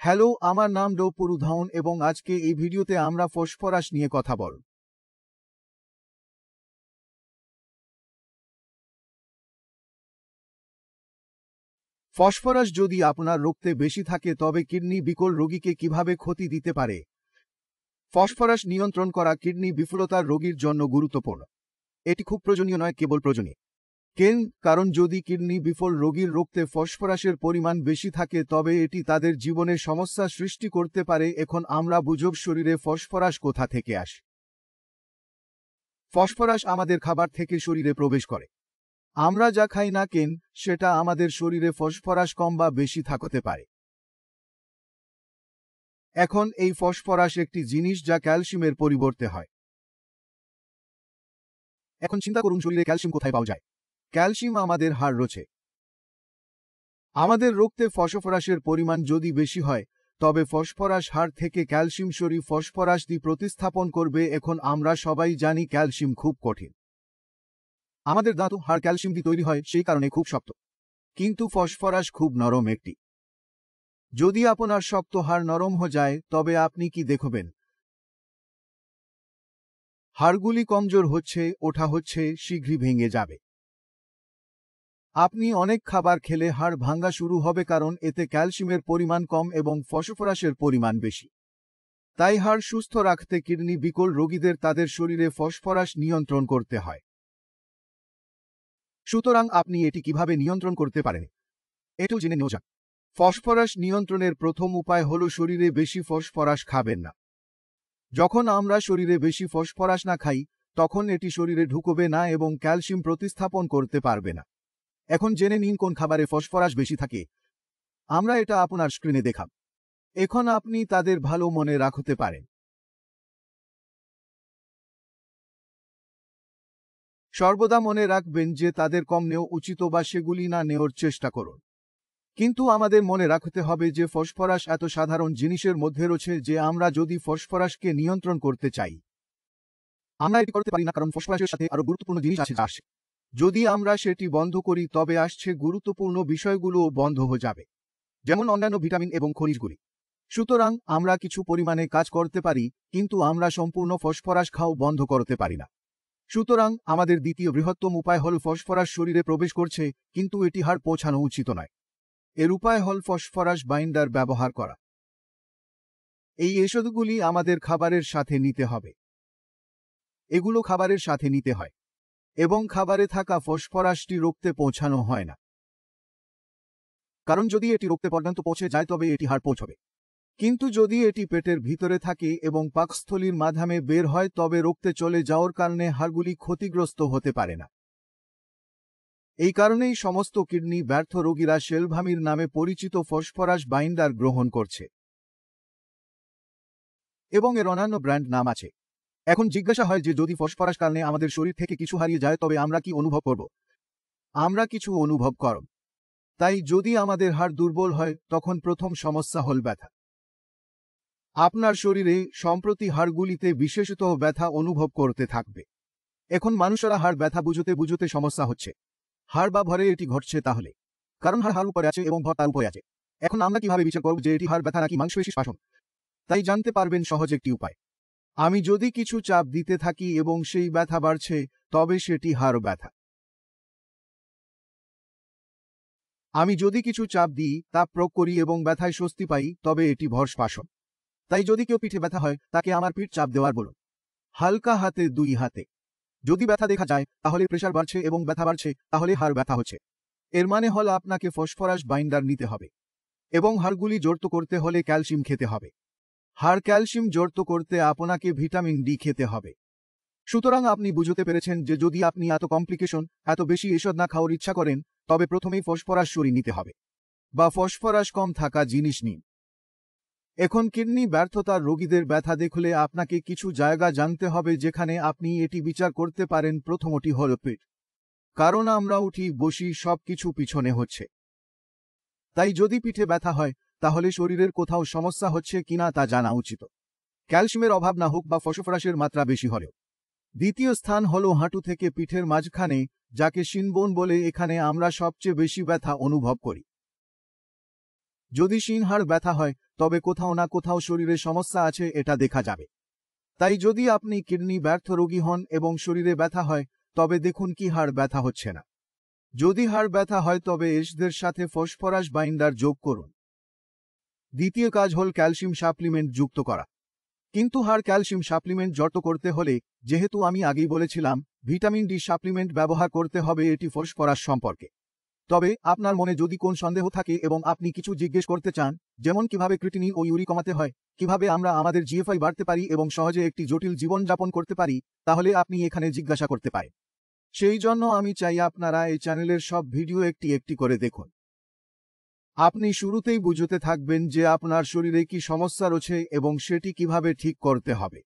Hello, আমার নাম পুরুধাউন এবং আজকে এই ভিডিওতে আমরা ফসফরাস নিয়ে কথা বল। ফসফরাস যদি আপনার রক্তে বেশি থাকে তবে কিডনি বিকল রোগীকে কিভাবে ক্ষতি দিতে পারে? ফসফরাস নিয়ন্ত্রণ করা কিডনি বিফলতার রোগীর জন্য গুরুত্বপূর্ণ। এটি খুব প্রয়োজনীয় নয়, কেবল প্রয়োজনীয়। কারণ যদি কিডনি বিফল রোগীর রক্তে ফসফরাসের পরিমাণ বেশি থাকে তবে এটি তাদের জীবনে সমস্যা সৃষ্টি করতে পারে। এখন আমরা বুঝব শরীরে ফসফরাস কোথা থেকে আসে। ফসফরাস আমাদের খাবার থেকে শরীরে প্রবেশ করে। আমরা যা খাই না কেন সেটা আমাদের শরীরে ফসফরাস কম বা বেশি থাকতে পারে। এখন এই ফসফরাস একটি জিনিস যা ক্যালসিয়ামের পরিবর্তে হয়। এখন চিন্তা করুন, শরীরে ক্যালসিয়াম কোথায় পাওয়া যায়? ক্যালসিয়াম আমাদের হাড় রয়েছে। আমাদের রক্তে ফসফরাসের পরিমাণ যদি বেশি হয় তবে ফসফরাস হাড় থেকে ক্যালসিয়াম সরিয়ে ফসফরাস দিয়ে প্রতিস্থাপন করবে। এখন আমরা সবাই জানি ক্যালসিয়াম খুব কঠিন। আমাদের দাঁত ও হাড় ক্যালসিয়াম দিয়ে তৈরি হয়, সেই কারণে খুব শক্ত। কিন্তু ফসফরাস খুব নরম একটি। যদি আপনার শক্ত হাড় নরম হয়ে যায় তবে আপনি কি দেখবেন? হাড়গুলি কমজোর হচ্ছে, ওঠা হচ্ছে, শীঘ্রই ভেঙে যাবে। আপনি অনেক খাবার খেলে হাড় ভাঙা শুরু হবে, কারণ এতে ক্যালসিয়ামের পরিমাণ কম এবং ফসফরাসের পরিমাণ বেশি। তাই হাড় সুস্থ রাখতে কিডনি বিকল রোগীদের তাদের শরীরে ফসফরাস নিয়ন্ত্রণ করতে হয়। সুতরাং আপনি এটি কিভাবে নিয়ন্ত্রণ করতে পারেন এটাও জেনে নেওয়া যাক। ফসফরাস নিয়ন্ত্রণের প্রথম উপায় হল শরীরে বেশি ফসফরাস খাবেন না। যখন আমরা শরীরে বেশি ফসফরাস না খাই তখন এটি শরীরে ঢুকবে না এবং ক্যালসিয়াম প্রতিস্থাপন করতে পারবে না। এখন জেনে নিন কোন খাবারে ফসফরাস বেশি থাকে। আমরা এটা আপনার স্ক্রিনে দেখাব। এখন আপনি তাদের ভালো মনে রাখতে পারেন। সর্বদা মনে রাখবেন যে তাদের কম নেওয়া উচিত বা সেগুলি না নেওয়ার চেষ্টা করুন। কিন্তু আমাদের মনে রাখতে হবে যে ফসফরাস এত সাধারণ জিনিসের মধ্যে রয়েছে যে আমরা যদি ফসফরাসকে নিয়ন্ত্রণ করতে চাই আমরা এটি করতে পারি না, কারণ ফসফরাসের সাথে আরো গুরুত্বপূর্ণ জিনিস আছে যা আসে। যদি আমরা সেটি বন্ধ করি তবে আসছে গুরুত্বপূর্ণ বিষয়গুলোও বন্ধ হয়ে যাবে, যেমন অন্যান্য ভিটামিন এবং খনিজগুলি। সুতরাং আমরা কিছু পরিমাণে কাজ করতে পারি, কিন্তু আমরা সম্পূর্ণ ফসফরাস খাওয়া বন্ধ করতে পারি না। সুতরাং আমাদের দ্বিতীয় বৃহত্তম উপায় হল ফসফরাস শরীরে প্রবেশ করছে কিন্তু এটি হাড় পৌঁছানো উচিত নয়। এর উপায় হল ফসফরাস বাইন্ডার ব্যবহার করা। এই ঔষধগুলি আমাদের খাবারের সাথে নিতে হবে। এগুলো খাবারের সাথে নিতে হয় এবং খাবারে থাকা ফসফরাসটি রক্তে পৌঁছানো হয় না, কারণ যদি এটি রক্তে পর্যন্ত পৌঁছে যায় তবে এটি হাড় পৌঁছবে। কিন্তু যদি এটি পেটের ভিতরে থাকে এবং পাকস্থলীর মাধ্যমে বের হয় তবে রক্তে চলে যাওয়ার কারণে হাড়গুলি ক্ষতিগ্রস্ত হতে পারে না। এই কারণেই সমস্ত কিডনি ব্যর্থ রোগীরা সেলভামির নামে পরিচিত ফসফরাস বাইন্ডার গ্রহণ করছে এবং এর অন্যান্য ব্র্যান্ড নাম আছে। এখন জিজ্ঞাসা হয় যে যদি ফসফরাস কারণে আমাদের শরীর থেকে কিছু হারিয়ে যায় তবে আমরা কি অনুভব করব? আমরা কিছু অনুভব করব। তাই যদি আমাদের হাড় দুর্বল হয় তখন প্রথম সমস্যা হল ব্যথা। আপনার শরীরে সম্প্রতি হাড়গুলিতে বিশেষত ব্যথা অনুভব করতে থাকবে। এখন মানুষেরা হাড় ব্যথা বুঝতে বুঝতে সমস্যা হচ্ছে। হাড় বা ভরে এটি ঘটছে তাহলে কারণ হাড় উপরে আছে এবং ভর তার উপরে আছে। এখন আমরা কিভাবে বিচার করব যে এটি হাড় ব্যথা নাকি মাংসপেশি শাসন? তাই জানতে পারবেন সহজ একটি উপায়। আমি যদি কিছু চাপ দিতে থাকি এবং সেই ব্যথা বাড়ছে তবে সেটি হাড় ব্যথা। আমি যদি কিছু চাপ দিই, তাপ প্রয়োগ করি এবং ব্যথায় স্বস্তি পাই তবে এটি ভর শাসন। তাই যদি কেউ পিঠে ব্যথা হয় তাকে আমার পিঠ চাপ দেওয়ার বলুন, হালকা হাতে 2 হাতে। যদি ব্যথা দেখা যায় তাহলে প্রেসার বাড়ছে এবং ব্যথা বাড়ছে তাহলে হাড় ব্যথা হচ্ছে। এর মানে হল আপনাকে ফসফরাস বাইন্ডার নিতে হবে এবং হাড়গুলি জোড় করতে হলে ক্যালসিয়াম খেতে হবে। হাড় ক্যালসিয়াম জোড় করতে আপনাকে ভিটামিন ডি খেতে হবে। সুতরাং আপনি বুঝতে পেরেছেন যে যদি আপনি এত কমপ্লিকেশন এত বেশি ঔষধ না খাওয়ার ইচ্ছা করেন তবে প্রথমেই ফসফরাস সরিয়ে নিতে হবে বা ফসফরাস কম থাকা জিনিস নিন। এখন কিডনি ব্যর্থতার রোগীদের ব্যথা দেখলে আপনাকে কিছু জায়গা জানতে হবে যেখানে আপনি এটি বিচার করতে পারেন। প্রথমটি হল পেট, কারণ আমরা উঠি বসি সবকিছু পিছনে হচ্ছে। তাই যদি পিঠে ব্যথা হয় তাহলে শরীরের কোথাও সমস্যা হচ্ছে কিনা তা জানা উচিত, ক্যালসিয়ামের অভাব না হোক বা ফসফরাসের মাত্রা বেশি হলেও। দ্বিতীয় স্থান হল হাঁটু থেকে পিঠের মাঝখানে, যাকে শিনবোন বলে। এখানে আমরা সবচেয়ে বেশি ব্যথা অনুভব করি। যদি শিনহাড় ব্যথা হয় তবে কোথাও না কোথাও শরীরে সমস্যা আছে, এটা দেখা যাবে। তাই যদি আপনি কিডনি ব্যর্থ রোগী হন এবং শরীরে ব্যথা হয়, তবে দেখুন কি হাড় ব্যথা হচ্ছে না। যদি হাড় ব্যথা হয় তবে এসদের সাথে ফসফরাস বাইন্ডার যোগ করুন। দ্বিতীয় কাজ হল ক্যালসিয়াম সাপ্লিমেন্ট যুক্ত করা। কিন্তু হাড় ক্যালসিয়াম সাপ্লিমেন্ট জট করতে হলে, যেহেতু আমি আগেই বলেছিলাম, ভিটামিন ডি সাপ্লিমেন্ট ব্যবহার করতে হবে এটি ফসফরাস সম্পর্কে। তবে আপনার মনে যদি কোন সন্দেহ থাকে এবং আপনি কিছু জিজ্ঞেস করতে চান, যেমন কিভাবে ক্রিটিনিন ও ইউরি কমাতে হয়, কিভাবে আমরা আমাদের জিএফআই বাড়তে পারি এবং সহজে একটি জটিল জীবনযাপন করতে পারি, তাহলে আপনি এখানে জিজ্ঞাসা করতে পারেন। সেই জন্য আমি চাই আপনারা এই চ্যানেলের সব ভিডিও একটি একটি করে দেখুন। আপনি শুরুতেই বুঝতে থাকবেন যে আপনার শরীরে কি সমস্যা রয়েছে এবং সেটি কিভাবে ঠিক করতে হবে।